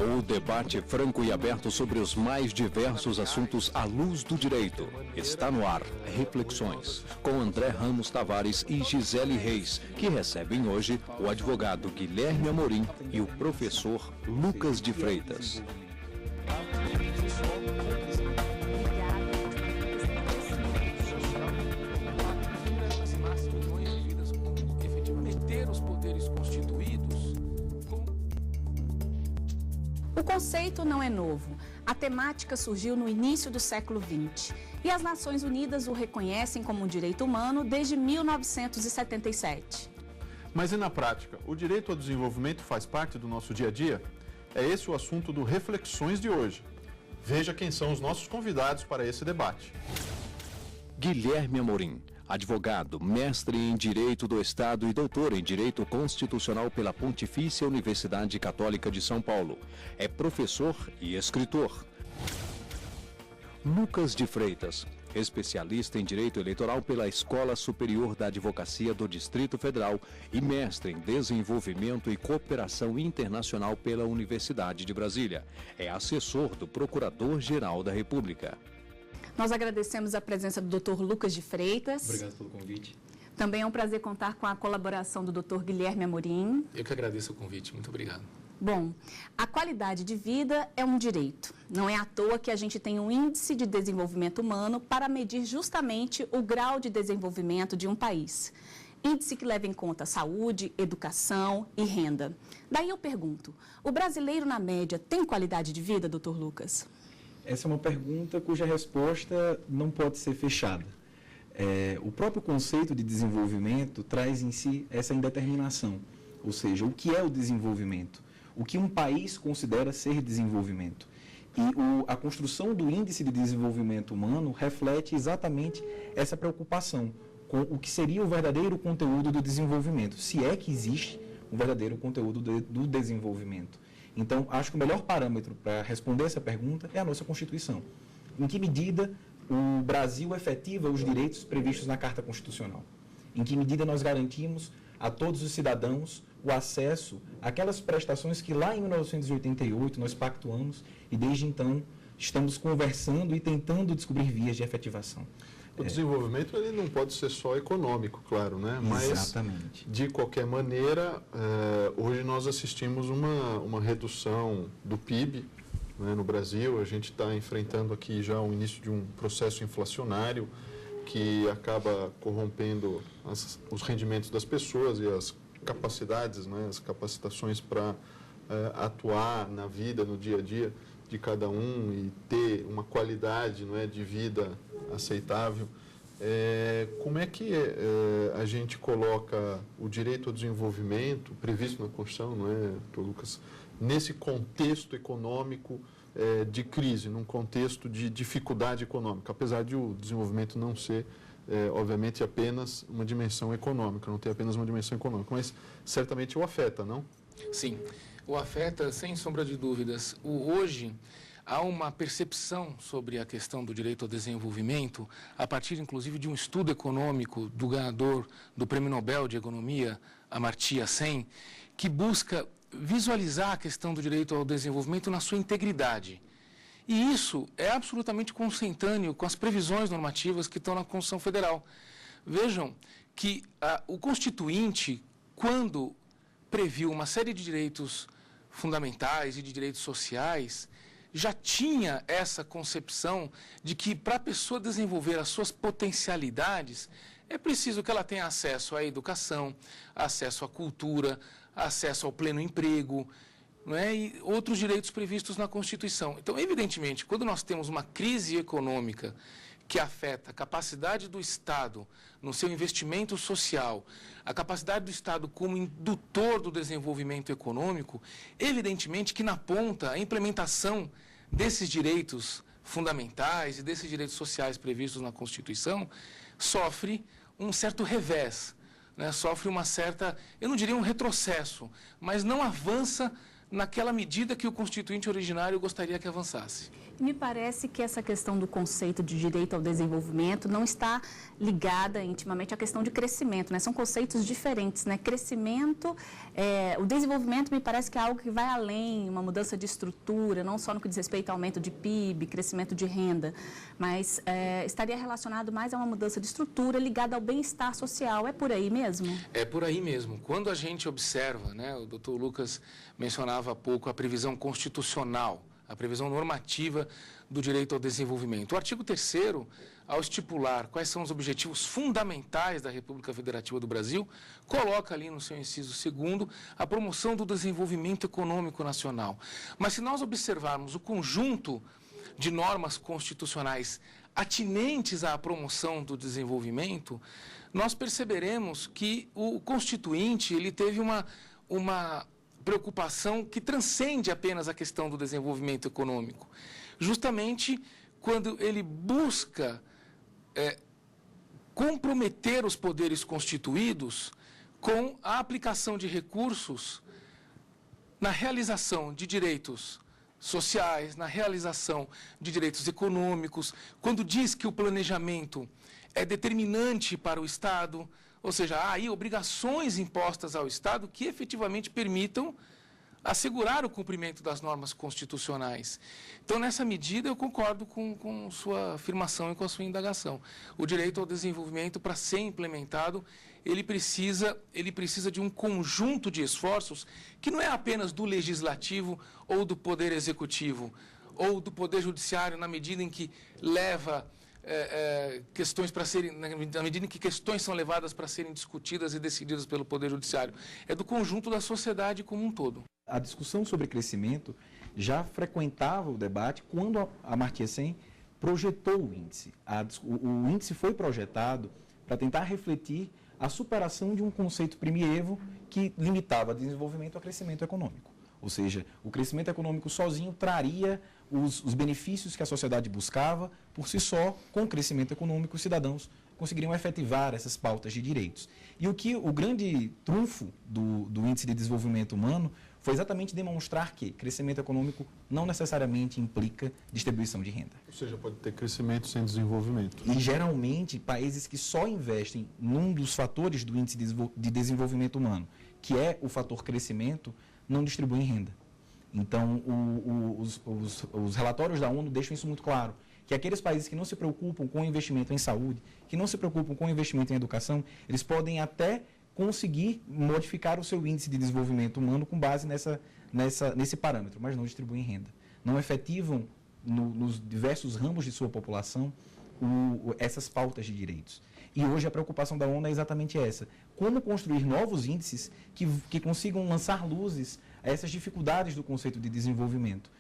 O debate franco e aberto sobre os mais diversos assuntos à luz do direito. Está no ar, Reflexões, com André Ramos Tavares e Gisele Reis, que recebem hoje o advogado Guilherme Amorim e o professor Lucas de Freitas. O conceito não é novo. A temática surgiu no início do século XX e as Nações Unidas o reconhecem como um direito humano desde 1977. Mas e na prática, o direito ao desenvolvimento faz parte do nosso dia a dia? É esse o assunto do Reflexões de hoje. Veja quem são os nossos convidados para esse debate. Guilherme Amorim, advogado, mestre em Direito do Estado e doutor em Direito Constitucional pela Pontifícia Universidade Católica de São Paulo. É professor e escritor. Lucas de Freitas, especialista em Direito Eleitoral pela Escola Superior da Advocacia do Distrito Federal e mestre em Desenvolvimento e Cooperação Internacional pela Universidade de Brasília. É assessor do Procurador-Geral da República. Nós agradecemos a presença do Dr. Lucas de Freitas. Obrigado pelo convite. Também é um prazer contar com a colaboração do Dr. Guilherme Amorim. Eu que agradeço o convite. Muito obrigado. Bom, a qualidade de vida é um direito. Não é à toa que a gente tem um índice de desenvolvimento humano para medir justamente o grau de desenvolvimento de um país. Índice que leva em conta saúde, educação e renda. Daí eu pergunto, o brasileiro na média tem qualidade de vida, Dr. Lucas? Essa é uma pergunta cuja resposta não pode ser fechada. O próprio conceito de desenvolvimento traz em si essa indeterminação, ou seja, o que é o desenvolvimento, o que um país considera ser desenvolvimento. E a construção do Índice de Desenvolvimento Humano reflete exatamente essa preocupação com o que seria o verdadeiro conteúdo do desenvolvimento, se é que existe um verdadeiro conteúdo do desenvolvimento. Então, acho que o melhor parâmetro para responder essa pergunta é a nossa Constituição. Em que medida o Brasil efetiva os direitos previstos na Carta Constitucional? Em que medida nós garantimos a todos os cidadãos o acesso àquelas prestações que lá em 1988 nós pactuamos e desde então estamos conversando e tentando descobrir vias de efetivação. O desenvolvimento ele não pode ser só econômico, claro, né? Mas, exatamente. De qualquer maneira, hoje nós assistimos uma redução do PIB, né, no Brasil. A gente está enfrentando aqui já o início de um processo inflacionário que acaba corrompendo os rendimentos das pessoas e as capacidades, né, as capacitações para atuar na vida, no dia a dia de cada um e ter uma qualidade, não é, de vida aceitável. Como é que a gente coloca o direito ao desenvolvimento previsto na Constituição, não é, doutor Lucas, nesse contexto econômico de crise, num contexto de dificuldade econômica, apesar de o desenvolvimento não ser, obviamente, apenas uma dimensão econômica, não ter apenas uma dimensão econômica, mas certamente o afeta, não? Sim, o afeta, sem sombra de dúvidas. Hoje, há uma percepção sobre a questão do direito ao desenvolvimento, a partir, inclusive, de um estudo econômico do ganhador do Prêmio Nobel de Economia, Amartya Sen, que busca visualizar a questão do direito ao desenvolvimento na sua integridade. E isso é absolutamente consentâneo com as previsões normativas que estão na Constituição Federal. Vejam que o Constituinte, quando previu uma série de direitos fundamentais e de direitos sociais, já tinha essa concepção de que para a pessoa desenvolver as suas potencialidades, é preciso que ela tenha acesso à educação, acesso à cultura, acesso ao pleno emprego, não é? E outros direitos previstos na Constituição. Então, evidentemente, quando nós temos uma crise econômica que afeta a capacidade do Estado no seu investimento social, a capacidade do Estado como indutor do desenvolvimento econômico, evidentemente que na ponta a implementação desses direitos fundamentais e desses direitos sociais previstos na Constituição sofre um certo revés, né? Sofre uma certa, eu não diria um retrocesso, mas não avança naquela medida que o constituinte originário gostaria que avançasse. Me parece que essa questão do conceito de direito ao desenvolvimento não está ligada intimamente à questão de crescimento, né? São conceitos diferentes, né? Crescimento, o desenvolvimento me parece que é algo que vai além, uma mudança de estrutura, não só no que diz respeito ao aumento de PIB, crescimento de renda, mas estaria relacionado mais a uma mudança de estrutura ligada ao bem-estar social. É por aí mesmo? É por aí mesmo. Quando a gente observa, né, o doutor Lucas mencionava há pouco a previsão constitucional, a previsão normativa do direito ao desenvolvimento. O artigo 3º, ao estipular quais são os objetivos fundamentais da República Federativa do Brasil, coloca ali no seu inciso 2º a promoção do desenvolvimento econômico nacional. Mas se nós observarmos o conjunto de normas constitucionais atinentes à promoção do desenvolvimento, nós perceberemos que o Constituinte ele teve uma preocupação que transcende apenas a questão do desenvolvimento econômico. Justamente quando ele busca comprometer os poderes constituídos com a aplicação de recursos na realização de direitos sociais, na realização de direitos econômicos, quando diz que o planejamento é determinante para o Estado, ou seja, há aí obrigações impostas ao Estado que efetivamente permitam assegurar o cumprimento das normas constitucionais. Então, nessa medida, eu concordo com sua afirmação e com a sua indagação. O direito ao desenvolvimento, para ser implementado, ele precisa de um conjunto de esforços que não é apenas do legislativo ou do poder executivo ou do poder judiciário, na medida em que leva questões para serem, na medida em que questões são levadas para serem discutidas e decididas pelo poder judiciário. É do conjunto da sociedade como um todo. A discussão sobre crescimento já frequentava o debate quando a Amartya Sen projetou o índice. O índice foi projetado para tentar refletir a superação de um conceito primievo que limitava desenvolvimento a crescimento econômico. Ou seja, o crescimento econômico sozinho traria os benefícios que a sociedade buscava, por si só, com o crescimento econômico, os cidadãos conseguiriam efetivar essas pautas de direitos. E o grande trunfo do Índice de Desenvolvimento Humano foi exatamente demonstrar que crescimento econômico não necessariamente implica distribuição de renda. Ou seja, pode ter crescimento sem desenvolvimento. E, geralmente, países que só investem num dos fatores do Índice de Desenvolvimento Humano, que é o fator crescimento, não distribuem renda. Então, os relatórios da ONU deixam isso muito claro, que aqueles países que não se preocupam com o investimento em saúde, que não se preocupam com o investimento em educação, eles podem até conseguir modificar o seu índice de desenvolvimento humano com base nesse parâmetro, mas não distribuem renda. Não efetivam nos diversos ramos de sua população essas pautas de direitos. E hoje a preocupação da ONU é exatamente essa. Como construir novos índices que consigam lançar luzes a essas dificuldades do conceito de desenvolvimento.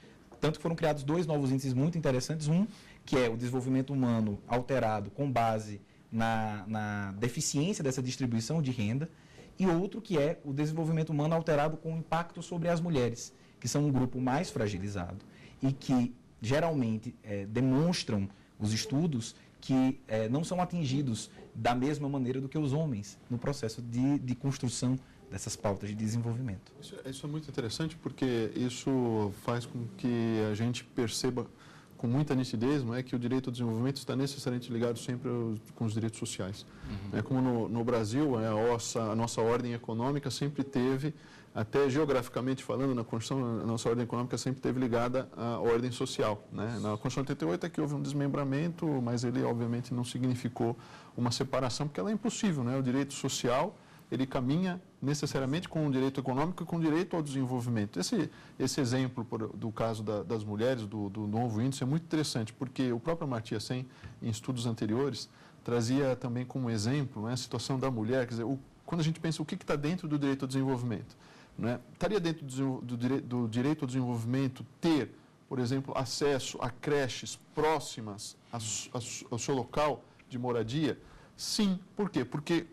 Tanto que foram criados 2 novos índices muito interessantes. Um, que é o desenvolvimento humano alterado com base na deficiência dessa distribuição de renda, e outro que é o desenvolvimento humano alterado com impacto sobre as mulheres, que são um grupo mais fragilizado e que geralmente demonstram os estudos que não são atingidos da mesma maneira do que os homens no processo de construção dessas pautas de desenvolvimento. Isso é muito interessante porque isso faz com que a gente perceba com muita nitidez, não é, que o direito ao desenvolvimento está necessariamente ligado sempre com os direitos sociais. Uhum. Como no Brasil, a nossa ordem econômica sempre teve, até geograficamente falando, na Constituição, a nossa ordem econômica sempre teve ligada à ordem social. Né? Na Constituição de 88 é que houve um desmembramento, mas ele obviamente não significou uma separação, porque ela é impossível. Né? O direito social, ele caminha necessariamente com o direito econômico e com o direito ao desenvolvimento. Esse exemplo do caso das mulheres, do novo índice, é muito interessante, porque o próprio Amartya Sen, em estudos anteriores, trazia também como exemplo, né, a situação da mulher. Quer dizer, quando a gente pensa o que está dentro do direito ao desenvolvimento, né, estaria dentro do direito ao desenvolvimento ter, por exemplo, acesso a creches próximas ao seu local de moradia? Sim. Por quê? Porque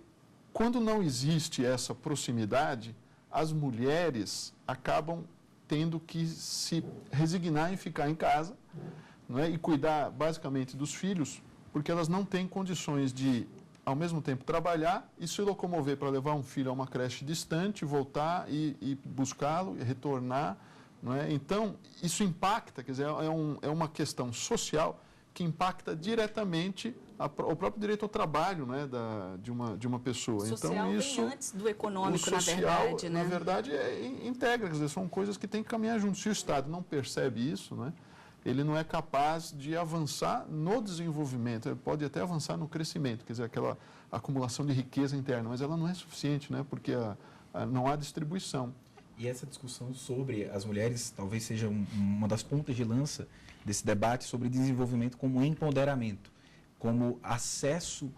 quando não existe essa proximidade, as mulheres acabam tendo que se resignar em ficar em casa, não é? E cuidar basicamente dos filhos, porque elas não têm condições de, ao mesmo tempo, trabalhar e se locomover para levar um filho a uma creche distante, voltar e buscá-lo, e retornar, não é? Então, isso impacta, quer dizer, é uma questão social que impacta diretamente o próprio direito ao trabalho, né, de uma pessoa. Social então, vem isso, antes do econômico, o social, na verdade, né? Na verdade, integra, quer dizer, são coisas que têm que caminhar juntos. Se o Estado não percebe isso, né, ele não é capaz de avançar no desenvolvimento, ele pode até avançar no crescimento, quer dizer, aquela acumulação de riqueza interna, mas ela não é suficiente, né, porque não há distribuição. E essa discussão sobre as mulheres talvez seja uma das pontas de lança desse debate sobre desenvolvimento como empoderamento, como acesso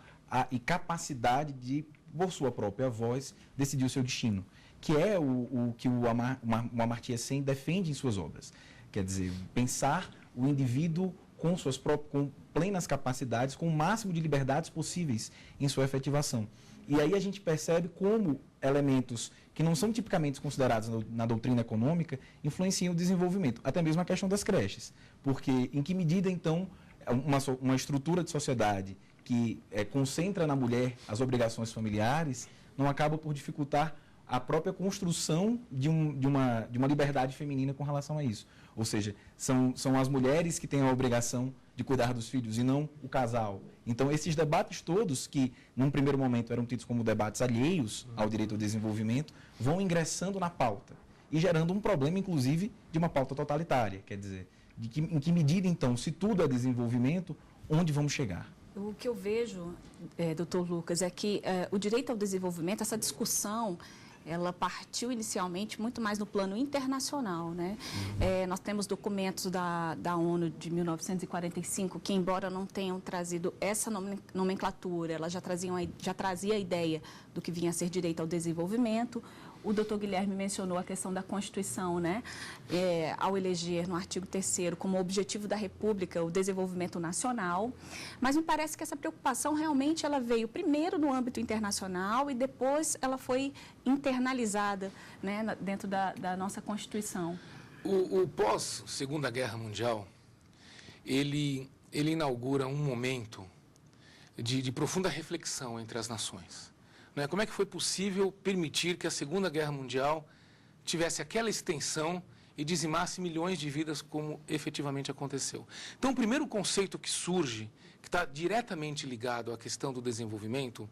e capacidade de, por sua própria voz, decidir o seu destino, que é o que o Amartya Sen defende em suas obras. Quer dizer, pensar o indivíduo com plenas capacidades, com o máximo de liberdades possíveis em sua efetivação. E aí a gente percebe como elementos que não são tipicamente considerados na doutrina econômica influenciam o desenvolvimento, até mesmo a questão das creches. Porque em que medida, então, uma estrutura de sociedade que concentra na mulher as obrigações familiares não acaba por dificultar a própria construção de uma liberdade feminina com relação a isso. Ou seja, são as mulheres que têm a obrigação de cuidar dos filhos e não o casal. Então, esses debates todos, que num primeiro momento eram tidos como debates alheios ao direito ao desenvolvimento, vão ingressando na pauta e gerando um problema, inclusive, de uma pauta totalitária. Quer dizer, em que medida, então, se tudo é desenvolvimento, onde vamos chegar? O que eu vejo, doutor Lucas, é que o direito ao desenvolvimento, essa discussão, ela partiu inicialmente muito mais no plano internacional, né? Nós temos documentos da ONU de 1945 que, embora não tenham trazido essa nomenclatura, ela já trazia a ideia do que vinha a ser direito ao desenvolvimento. O doutor Guilherme mencionou a questão da Constituição, né? Ao eleger no artigo 3º como objetivo da República o desenvolvimento nacional, mas me parece que essa preocupação realmente ela veio primeiro no âmbito internacional e depois ela foi internalizada, né, dentro da nossa Constituição. O pós-Segunda Guerra Mundial, ele inaugura um momento de profunda reflexão entre as nações. Como é que foi possível permitir que a Segunda Guerra Mundial tivesse aquela extensão e dizimasse milhões de vidas como efetivamente aconteceu? Então, o primeiro conceito que surge, que está diretamente ligado à questão do desenvolvimento,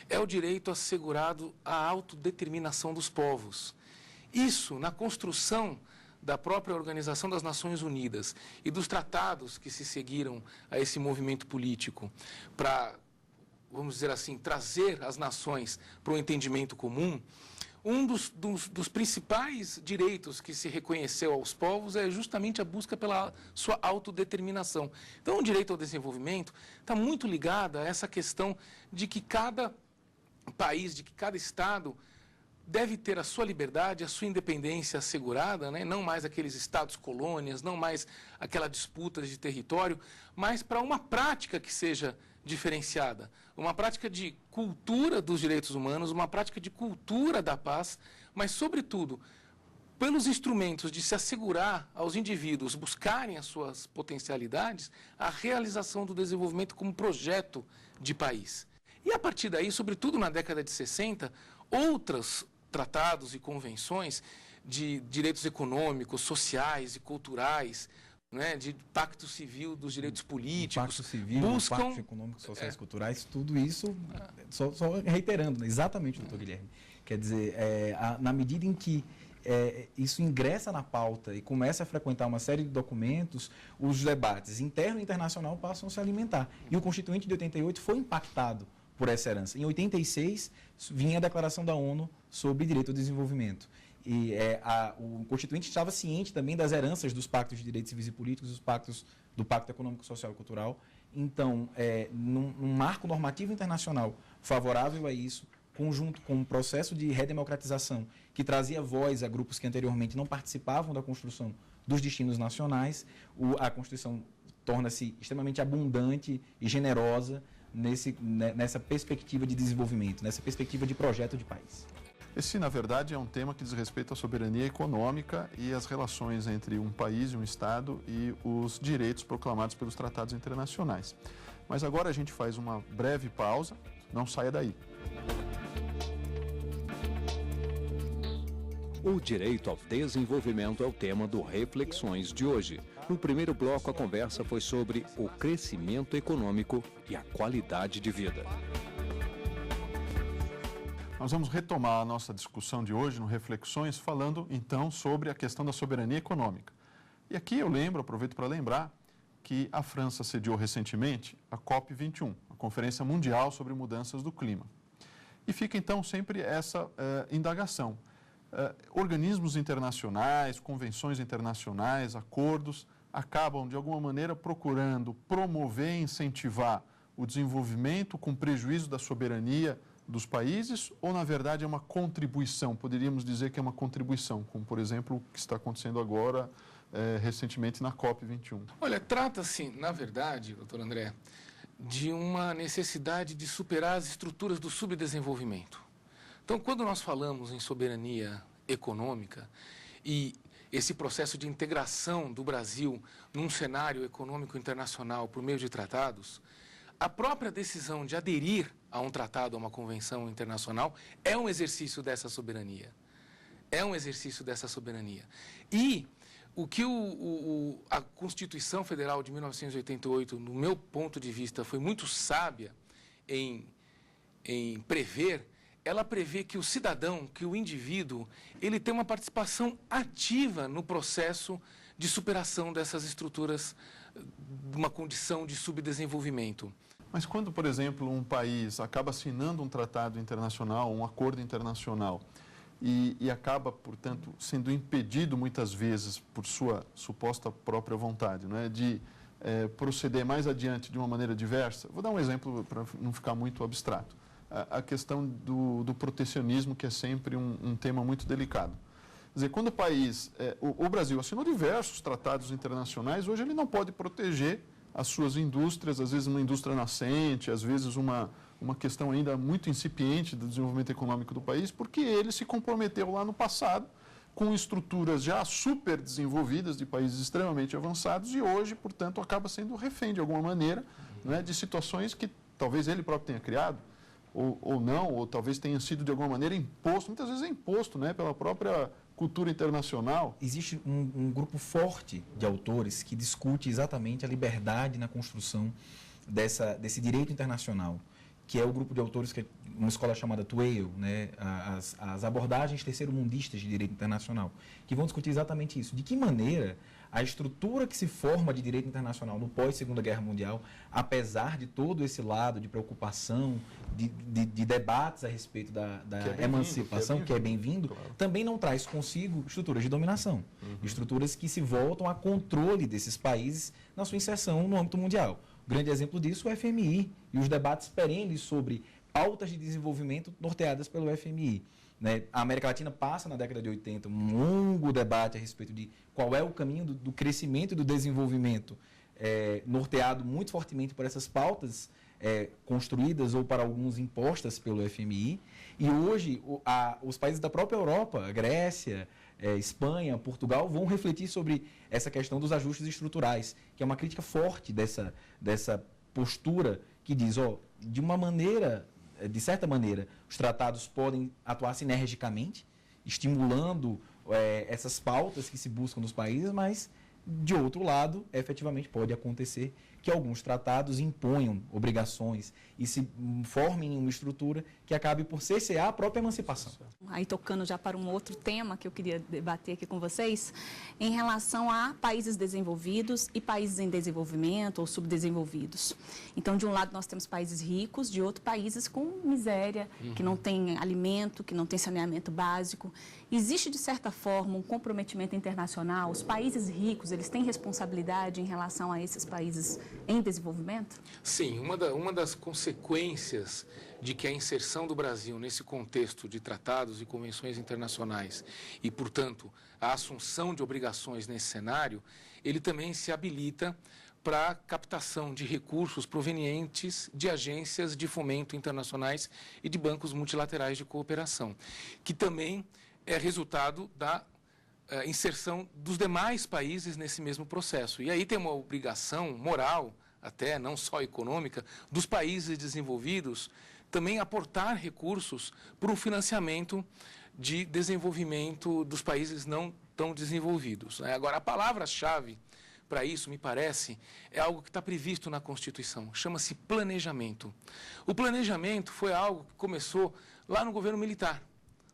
é o direito assegurado à autodeterminação dos povos. Isso, na construção da própria Organização das Nações Unidas e dos tratados que se seguiram a esse movimento político para, vamos dizer assim, trazer as nações para um entendimento comum, um dos principais direitos que se reconheceu aos povos é justamente a busca pela sua autodeterminação. Então, o direito ao desenvolvimento está muito ligado a essa questão de que cada país, de que cada Estado deve ter a sua liberdade, a sua independência assegurada, né? Não mais aqueles estados-colônias, não mais aquela disputa de território, mas para uma prática que seja diferenciada, uma prática de cultura dos direitos humanos, uma prática de cultura da paz, mas, sobretudo, pelos instrumentos de se assegurar aos indivíduos buscarem as suas potencialidades, a realização do desenvolvimento como projeto de país. E, a partir daí, sobretudo na década de 60, outros tratados e convenções de direitos econômicos, sociais e culturais, né, de pacto civil dos direitos políticos, pacto civil, buscam... pacto econômico, sociais e culturais, tudo isso, só reiterando, né, exatamente, doutor Guilherme. Quer dizer, na medida em que isso ingressa na pauta e começa a frequentar uma série de documentos, os debates interno e internacional passam a se alimentar. E o Constituinte de 88 foi impactado por essa herança. Em 86, vinha a Declaração da ONU sobre Direito ao Desenvolvimento. E o Constituinte estava ciente também das heranças dos pactos de direitos civis e políticos, dos pactos do Pacto Econômico, Social e Cultural. Então, num marco normativo internacional favorável a isso, conjunto com um processo de redemocratização que trazia voz a grupos que anteriormente não participavam da construção dos destinos nacionais, a Constituição torna-se extremamente abundante e generosa nessa perspectiva de desenvolvimento, nessa perspectiva de projeto de país. Esse, na verdade, é um tema que diz respeito à soberania econômica e às relações entre um país e um Estado e os direitos proclamados pelos tratados internacionais. Mas agora a gente faz uma breve pausa, não saia daí. O direito ao desenvolvimento é o tema do Reflexões de hoje. No primeiro bloco, a conversa foi sobre o crescimento econômico e a qualidade de vida. Nós vamos retomar a nossa discussão de hoje no Reflexões, falando então sobre a questão da soberania econômica. E aqui eu aproveito para lembrar que a França sediou recentemente a COP21, a Conferência Mundial sobre Mudanças do Clima. E fica então sempre essa indagação. Organismos internacionais, convenções internacionais, acordos, acabam de alguma maneira procurando promover e incentivar o desenvolvimento com prejuízo da soberania dos países, ou na verdade é uma contribuição? Poderíamos dizer que é uma contribuição, como por exemplo o que está acontecendo agora recentemente na COP21. Olha, trata-se, na verdade, doutor André, de uma necessidade de superar as estruturas do subdesenvolvimento. Então, quando nós falamos em soberania econômica e esse processo de integração do Brasil num cenário econômico internacional por meio de tratados, a própria decisão de aderir a um tratado, a uma convenção internacional, é um exercício dessa soberania. É um exercício dessa soberania. E o que a Constituição Federal de 1988, no meu ponto de vista, foi muito sábia em prever, ela prevê que o cidadão, que o indivíduo, ele tem uma participação ativa no processo de superação dessas estruturas de uma condição de subdesenvolvimento. Mas quando, por exemplo, um país acaba assinando um tratado internacional, um acordo internacional, e acaba, portanto, sendo impedido muitas vezes por sua suposta própria vontade, não é, de proceder mais adiante de uma maneira diversa, vou dar um exemplo para não ficar muito abstrato. A questão do protecionismo, que é sempre um tema muito delicado. Quer dizer, quando o país, o Brasil assinou diversos tratados internacionais, hoje ele não pode proteger as suas indústrias, às vezes uma indústria nascente, às vezes uma questão ainda muito incipiente do desenvolvimento econômico do país, porque ele se comprometeu lá no passado com estruturas já super desenvolvidas de países extremamente avançados e hoje, portanto, acaba sendo refém de alguma maneira, né, de situações que talvez ele próprio tenha criado, ou não, ou talvez tenha sido de alguma maneira imposto, muitas vezes é imposto, né, pela própria cultura internacional. Existe um grupo forte de autores que discute exatamente a liberdade na construção desse direito internacional, que é o grupo de autores que é uma escola chamada TWAIL, né, as abordagens terceiro-mundistas de direito internacional, que vão discutir exatamente isso. De que maneira a estrutura que se forma de direito internacional no pós-Segunda Guerra Mundial, apesar de todo esse lado de preocupação, de debates a respeito da emancipação, que é bem-vindo, claro, também não traz consigo estruturas de dominação, estruturas que se voltam a controle desses países na sua inserção no âmbito mundial. Grande exemplo disso é o FMI e os debates perenes sobre pautas de desenvolvimento norteadas pelo FMI. Né? A América Latina passa, na década de 80, um longo debate a respeito de qual é o caminho do crescimento e do desenvolvimento, norteado muito fortemente por essas pautas construídas ou para alguns impostas pelo FMI. E hoje, os países da própria Europa, a Grécia, Espanha, Portugal, vão refletir sobre essa questão dos ajustes estruturais, que é uma crítica forte dessa postura que diz, de certa maneira, os tratados podem atuar sinergicamente, estimulando essas pautas que se buscam nos países, mas, de outro lado, efetivamente pode acontecer que alguns tratados imponham obrigações e se formem uma estrutura que acabe por cercear a própria emancipação. Aí tocando já para um outro tema que eu queria debater aqui com vocês, em relação a países desenvolvidos e países em desenvolvimento ou subdesenvolvidos. Então, de um lado nós temos países ricos, de outro países com miséria, que não tem alimento, que não tem saneamento básico. Existe, de certa forma, um comprometimento internacional? Os países ricos, eles têm responsabilidade em relação a esses países em desenvolvimento? Sim, uma das consequências de que a inserção do Brasil nesse contexto de tratados e convenções internacionais e, portanto, a assunção de obrigações nesse cenário, ele também se habilita para a captação de recursos provenientes de agências de fomento internacionais e de bancos multilaterais de cooperação, que também é resultado da inserção dos demais países nesse mesmo processo. E aí tem uma obrigação moral, até não só econômica, dos países desenvolvidos também aportar recursos para o financiamento de desenvolvimento dos países não tão desenvolvidos. Agora, a palavra-chave para isso, me parece, é algo que está previsto na Constituição, chama-se planejamento. O planejamento foi algo que começou lá no governo militar,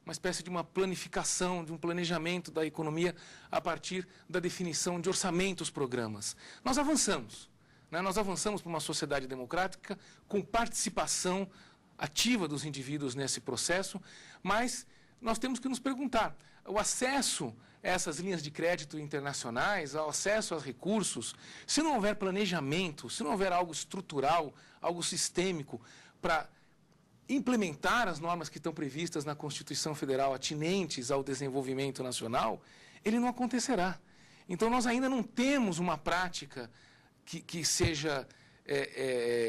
uma espécie de uma planificação, de um planejamento da economia a partir da definição de orçamentos, programas. Nós avançamos, né? Nós avançamos para uma sociedade democrática com participação ativa dos indivíduos nesse processo, mas nós temos que nos perguntar, o acesso a essas linhas de crédito internacionais, ao acesso a recursos, se não houver planejamento, se não houver algo estrutural, algo sistêmico para implementar as normas que estão previstas na Constituição Federal atinentes ao desenvolvimento nacional, ele não acontecerá. Então, nós ainda não temos uma prática que seja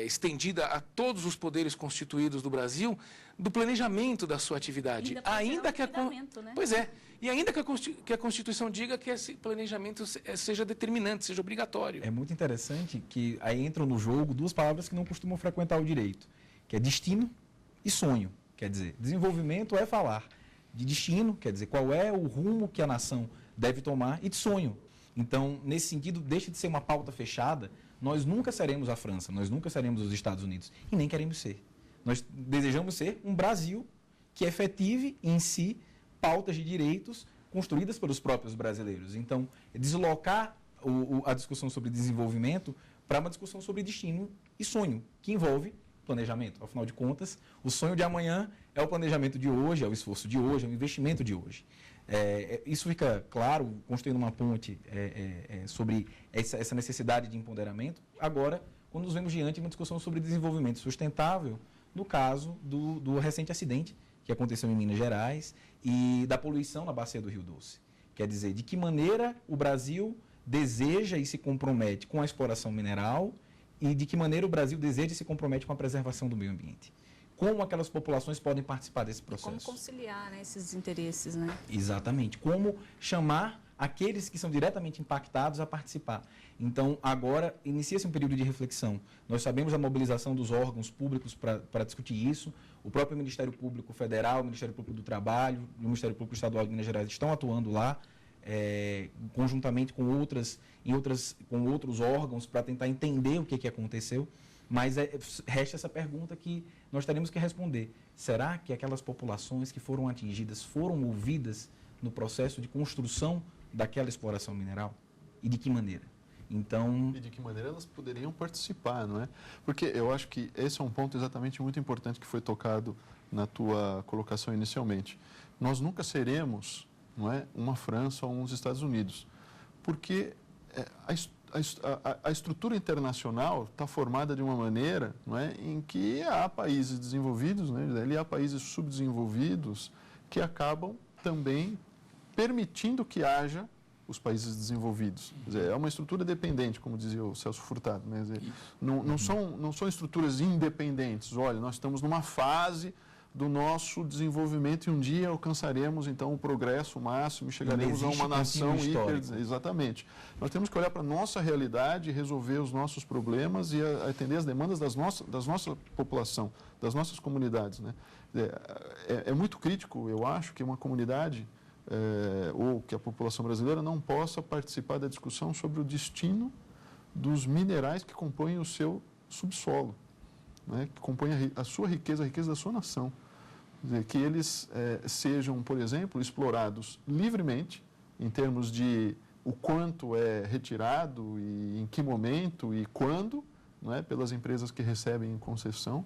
estendida a todos os poderes constituídos do Brasil do planejamento da sua atividade. Ainda que né? Pois é. E ainda que a Constituição diga que esse planejamento seja determinante, seja obrigatório. É muito interessante que aí entram no jogo duas palavras que não costumam frequentar o direito, que é destino e sonho. Quer dizer, desenvolvimento é falar de destino, quer dizer, qual é o rumo que a nação deve tomar, e de sonho. Então, nesse sentido, deixa de ser uma pauta fechada. Nós nunca seremos a França, nós nunca seremos os Estados Unidos, e nem queremos ser. Nós desejamos ser um Brasil que efetive em si pautas de direitos construídas pelos próprios brasileiros. Então, deslocar a discussão sobre desenvolvimento para uma discussão sobre destino e sonho, que envolve planejamento. Afinal de contas, o sonho de amanhã é o planejamento de hoje, é o esforço de hoje, é o investimento de hoje. Isso fica claro, construindo uma ponte sobre essa necessidade de empoderamento. Agora, quando nos vemos diante de uma discussão sobre desenvolvimento sustentável, no caso do recente acidente que aconteceu em Minas Gerais e da poluição na bacia do Rio Doce. Quer dizer, de que maneira o Brasil deseja e se compromete com a exploração mineral e de que maneira o Brasil deseja e se compromete com a preservação do meio ambiente. Como aquelas populações podem participar desse processo. Como conciliar, né, esses interesses, né? Exatamente. Como chamar aqueles que são diretamente impactados a participar. Então, agora, inicia-se um período de reflexão. Nós sabemos da mobilização dos órgãos públicos para discutir isso. O próprio Ministério Público Federal, o Ministério Público do Trabalho, o Ministério Público Estadual de Minas Gerais estão atuando lá, conjuntamente com outros órgãos, para tentar entender o que aconteceu. Mas resta essa pergunta que nós teremos que responder. Será que aquelas populações que foram atingidas foram ouvidas no processo de construção daquela exploração mineral? E de que maneira? Então... E de que maneira elas poderiam participar, não é? Porque eu acho que esse é um ponto exatamente muito importante que foi tocado na tua colocação inicialmente. Nós nunca seremos, não é, uma França ou uns Estados Unidos, porque a estrutura internacional está formada de uma maneira, não é, em que há países desenvolvidos, né, e há países subdesenvolvidos que acabam também permitindo que haja os países desenvolvidos. Quer dizer, é uma estrutura dependente, como dizia o Celso Furtado. Né? Quer dizer, não são estruturas independentes. Olha, nós estamos numa fase do nosso desenvolvimento e um dia alcançaremos, então, o progresso máximo e chegaremos a uma nação hiper... Exatamente. Nós temos que olhar para a nossa realidade, resolver os nossos problemas e atender as demandas da nossa população, das nossas comunidades. Né? É muito crítico, eu acho, que uma comunidade... ou que a população brasileira não possa participar da discussão sobre o destino dos minerais que compõem o seu subsolo, né, que compõem a sua riqueza, a riqueza da sua nação. Quer dizer, que eles sejam, por exemplo, explorados livremente, em termos de o quanto é retirado e em que momento e quando, né, pelas empresas que recebem em concessão,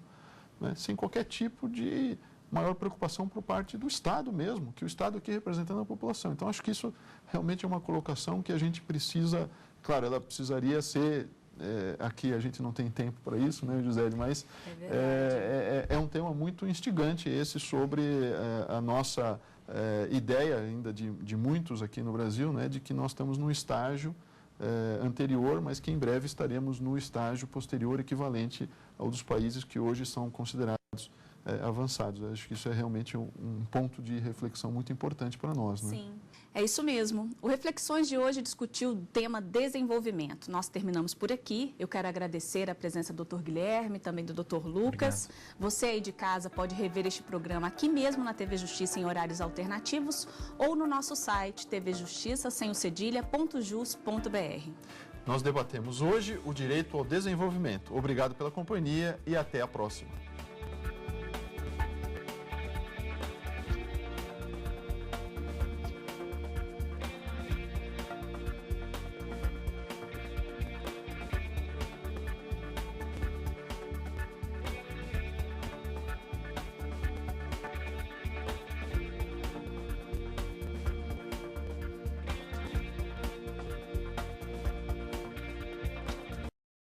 né, sem qualquer tipo de maior preocupação por parte do Estado mesmo, que o Estado aqui representando a população. Então, acho que isso realmente é uma colocação que a gente precisa, claro, ela precisaria ser, aqui a gente não tem tempo para isso, né, José, mas é um tema muito instigante esse sobre a nossa ideia ainda de muitos aqui no Brasil, né, de que nós estamos num estágio anterior, mas que em breve estaremos no estágio posterior equivalente ao dos países que hoje são considerados avançados. Acho que isso é realmente um ponto de reflexão muito importante para nós. Né? Sim. É isso mesmo. O Reflexões de hoje discutiu o tema desenvolvimento. Nós terminamos por aqui. Eu quero agradecer a presença do Dr. Guilherme, também do Dr. Lucas. Obrigado. Você aí de casa pode rever este programa aqui mesmo na TV Justiça em horários alternativos ou no nosso site tvjustiça.jus.br. Nós debatemos hoje o direito ao desenvolvimento. Obrigado pela companhia e até a próxima.